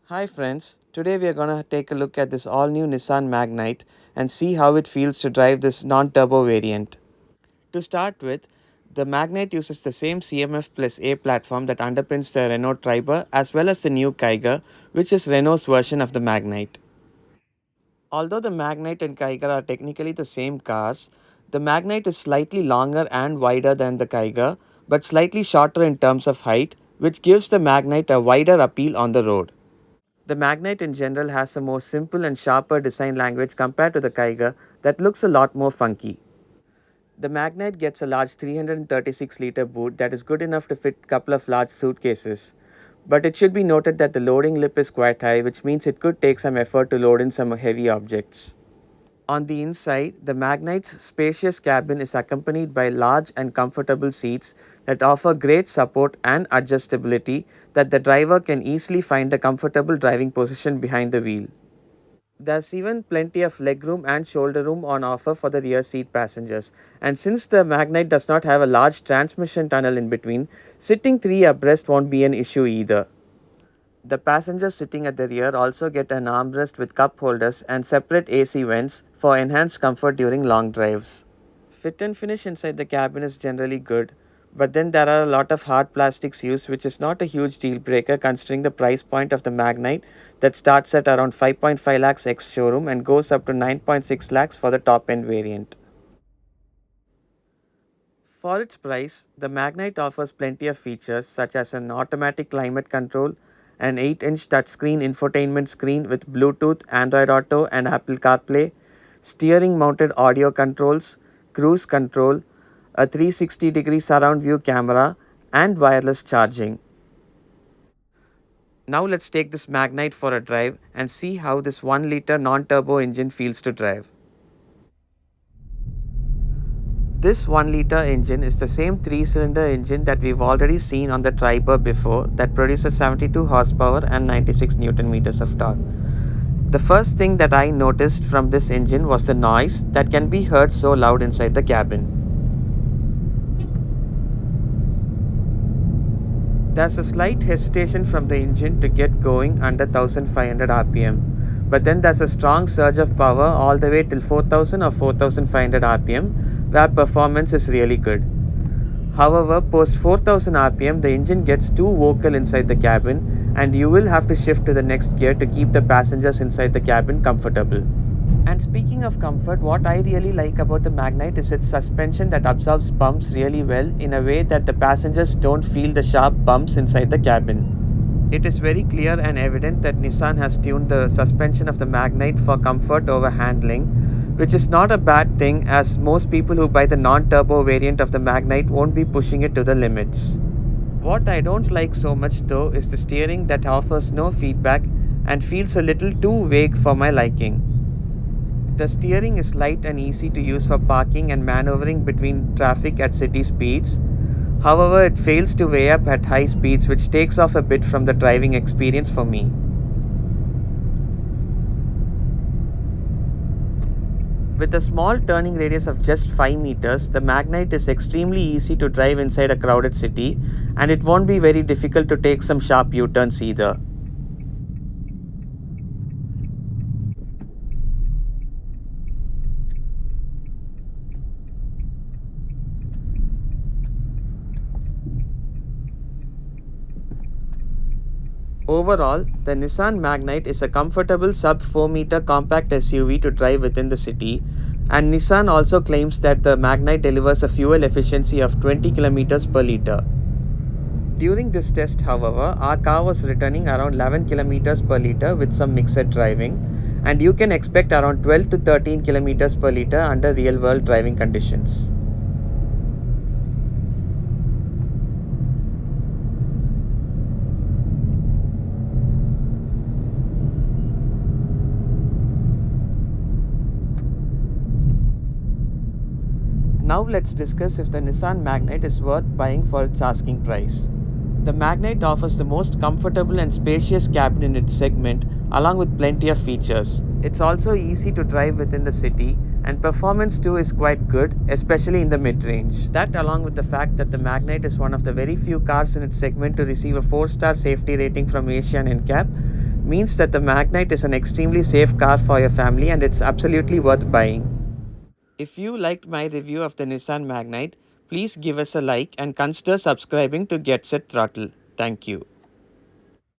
Hi friends, today we are going to take a look at this all new Nissan Magnite and see how it feels to drive this non-turbo variant. To start with, the Magnite uses the same CMF plus A platform that underpins the Renault Triber as well as the new Kiger, which is Renault's version of the Magnite. Although the Magnite and Kiger are technically the same cars, the Magnite is slightly longer and wider than the Kiger, but slightly shorter in terms of height, which gives the Magnite a wider appeal on the road. The Magnite in general has a more simple and sharper design language compared to the Kiger that looks a lot more funky. The Magnite gets a large 336-liter boot that is good enough to fit a couple of large suitcases. But it should be noted that the loading lip is quite high, which means it could take some effort to load in some heavy objects. On the inside, the Magnite's spacious cabin is accompanied by large and comfortable seats that offer great support and adjustability that the driver can easily find a comfortable driving position behind the wheel. There's even plenty of legroom and shoulder room on offer for the rear seat passengers. And since the Magnite does not have a large transmission tunnel in between, sitting three abreast won't be an issue either. The passengers sitting at the rear also get an armrest with cup holders and separate AC vents for enhanced comfort during long drives. Fit and finish inside the cabin is generally good, but then there are a lot of hard plastics used, which is not a huge deal breaker considering the price point of the Magnite that starts at around 5.5 lakhs ex-showroom and goes up to 9.6 lakhs for the top end variant. For its price, the Magnite offers plenty of features such as an automatic climate control, an 8-inch touchscreen infotainment screen with Bluetooth, Android Auto, and Apple CarPlay, steering mounted audio controls, cruise control, a 360-degree surround view camera, and wireless charging. Now let's take this Magnite for a drive and see how this 1-liter non-turbo engine feels to drive. This 1-liter engine is the same 3-cylinder engine that we've already seen on the Triber before that produces 72 horsepower and 96 Newton meters of torque. The first thing that I noticed from this engine was the noise that can be heard so loud inside the cabin. There's a slight hesitation from the engine to get going under 1500 rpm, but then there's a strong surge of power all the way till 4000 or 4500 rpm where performance is really good. However, post 4000 rpm the engine gets too vocal inside the cabin and you will have to shift to the next gear to keep the passengers inside the cabin comfortable. And speaking of comfort, what I really like about the Magnite is its suspension that absorbs bumps really well in a way that the passengers don't feel the sharp bumps inside the cabin. It is very clear and evident that Nissan has tuned the suspension of the Magnite for comfort over handling, which is not a bad thing as most people who buy the non-turbo variant of the Magnite won't be pushing it to the limits. What I don't like so much though is the steering that offers no feedback and feels a little too vague for my liking. The steering is light and easy to use for parking and maneuvering between traffic at city speeds. However, it fails to weigh up at high speeds, which takes off a bit from the driving experience for me. With a small turning radius of just 5 meters, the Magnite is extremely easy to drive inside a crowded city, and it won't be very difficult to take some sharp U-turns either. Overall, the Nissan Magnite is a comfortable sub 4-meter compact SUV to drive within the city, and Nissan also claims that the Magnite delivers a fuel efficiency of 20 kilometers per liter. During this test, however, our car was returning around 11 kilometers per liter with some mixed driving, and you can expect around 12 to 13 kilometers per liter under real-world driving conditions. Now let's discuss if the Nissan Magnite is worth buying for its asking price. The Magnite offers the most comfortable and spacious cabin in its segment along with plenty of features. It's also easy to drive within the city and performance too is quite good, especially in the mid-range. That along with the fact that the Magnite is one of the very few cars in its segment to receive a 4-star safety rating from Asian NCAP means that the Magnite is an extremely safe car for your family and it's absolutely worth buying. If you liked my review of the Nissan Magnite, please give us a like and consider subscribing to Get Set Throttle. Thank you.